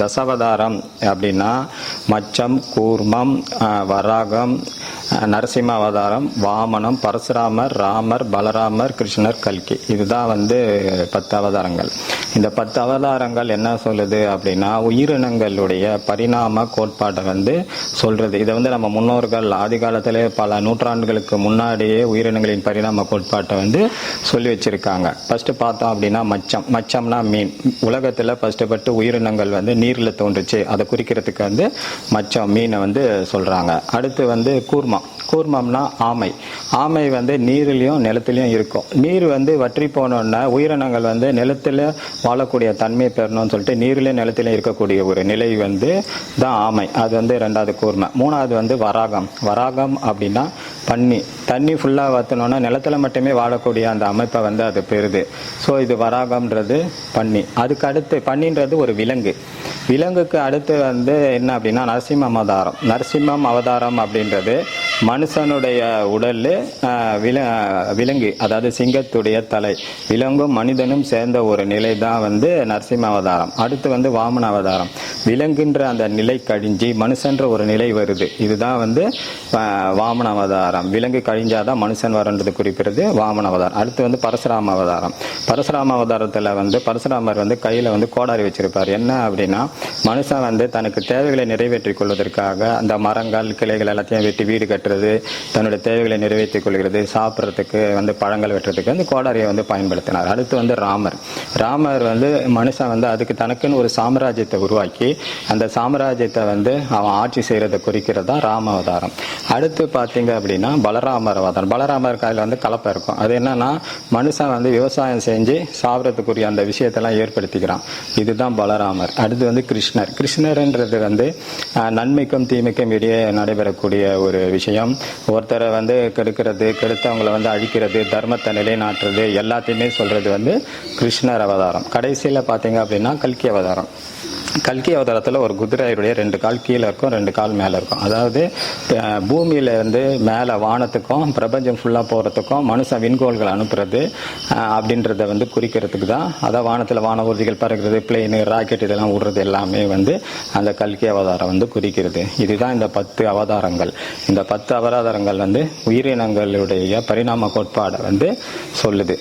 தசாவதாரம் அப்படின்னா மச்சம், கூர்மம், வராகம், நரசிம்ம அவதாரம், வாமனம், பரசுராமர், ராமர், பலராமர், கிருஷ்ணர், கல்கி. இதுதான் 10 அவதாரங்கள். இந்த 10 அவதாரங்கள் என்ன சொல்லுது அப்படின்னா உயிரினங்களுடைய பரிணாம கோட்பாட்டை சொல்றது. இதை நம்ம முன்னோர்கள் ஆதி காலத்திலே பல நூற்றாண்டுகளுக்கு முன்னாடியே உயிரினங்களின் பரிணாம கோட்பாட்டை சொல்லி வச்சிருக்காங்க. ஃபர்ஸ்ட் பார்த்தோம் அப்படின்னா மச்சம்னா மீன். உலகத்துல ஃபர்ஸ்ட் உயிரினங்கள் நீர்ல தோன்றுச்சு, அதை குறிக்கிறதுக்கு மச்சம் மீனை சொல்றாங்க. அடுத்து கூர்மம்னா ஆமை நீரிலையும் நிலத்திலையும் இருக்கும். நீர் வற்றி போனோன்னா உயிரினங்கள் நிலத்துல வாழக்கூடிய தன்மை பெறணும்னு சொல்லிட்டு நீரிலையும் நிலத்திலையும் இருக்கக்கூடிய ஒரு நிலை தான் ஆமை. அது ரெண்டாவது கூர்மம். மூணாவது வராகம் அப்படின்னா தண்ணி ஃபுல்லா வத்தணும்னா நிலத்துல மட்டுமே வாழக்கூடிய அந்த அமைப்பை அது பெறுது. ஸோ இது வராகம்ன்றது பன்னி. அதுக்கு அடுத்து பன்னின்றது ஒரு விலங்குக்கு அடுத்து என்ன அப்படின்னா நரசிம்மம் அவதாரம் அப்படின்றது மனுஷனுடைய உடல் விலங்கு, அதாவது சிங்கத்துடைய தலை. விலங்கும் மனிதனும் சேர்ந்த ஒரு நிலை தான் நரசிம்ம அவதாரம். அடுத்து வாமன அவதாரம். விலங்குன்ற அந்த நிலை கழிஞ்சி மனுஷன்ற ஒரு நிலை வருது. இதுதான் வாமன அவதாரம். விலங்கு கழிஞ்சாதான் மனுஷன் வரன்றது குறிப்பிடுறது வாமன அவதாரம். அடுத்து பரசுராம அவதாரம். பரசுராம அவதாரத்துல பரசுராமர் கையில கோடாரி வச்சிருப்பார். என்ன அப்படின்னா மனுஷன் தனக்கு தேவைகளை நிறைவேற்றிக் கொள்வதற்காக அந்த மரங்கள் கிளைகள் எல்லாத்தையும் வெட்டி வீடு கட்டுறது, தன்னுடைய தேவைகளை நிறைவேற்றிக் கொள்கிறது, சாப்பிட்றதுக்கு பழங்கள் வெட்டுறதுக்கு அந்த கோடாரியை பயன்படுத்தினார். அடுத்து ராமர் மனுஷன் அதுக்கு தனக்குன்னு ஒரு சாம்ராஜ்யத்தை உருவாக்கி அந்த சாம்ராஜ்யத்தை அவன் ஆட்சி செய்யறதை குறிக்கிறதா ராம அவதாரம். அடுத்து பார்த்தீங்க அப்படின்னா பலராமர் அவதாரம். பலராமர் கையில் கலப்பை இருக்கும். அது என்னன்னா மனுஷன் விவசாயம் செஞ்சு சாப்பிட்றதுக்குரிய அந்த விஷயத்தெல்லாம் ஏற்படுத்திக்கிறான். இதுதான் பலராமர். அடுத்து கிருஷ்ணர்ன்றது நன்மைக்கும் தீமைக்கும் இடையே நடைபெறக்கூடிய ஒரு விஷயம். ஒருத்தரை கெடுக்கிறது, கெடுத்தவங்களை அழிக்கிறது, தர்மத்தை நிலைநாட்டுறது எல்லாத்தையுமே சொல்றது கிருஷ்ணர் அவதாரம். கடைசியில பாத்தீங்க அப்படின்னா கல்கி அவதாரம். கல்கி அவதாரத்தில் ஒரு குதிரையுடைய 2 கால் கீழே இருக்கும், 2 கால் மேலே இருக்கும். அதாவது பூமியிலேருந்து மேலே வானத்துக்கும் பிரபஞ்சம் ஃபுல்லாக போகிறதுக்கும் மனுஷன் விண்கோள்கள் அனுப்புறது அப்படின்றத குறிக்கிறதுக்கு தான். அதான் வானத்தில் வான ஊர்திகள் பறக்கிறது, பிளெயின், ராக்கெட் இதெல்லாம் விடுறது எல்லாமே அந்த கல்கி அவதாரம் குறிக்கிறது. இதுதான் இந்த 10 அவதாரங்கள். இந்த 10 அவதாரங்கள் உயிரினங்களுடைய பரிணாம கோட்பாடை சொல்லுது.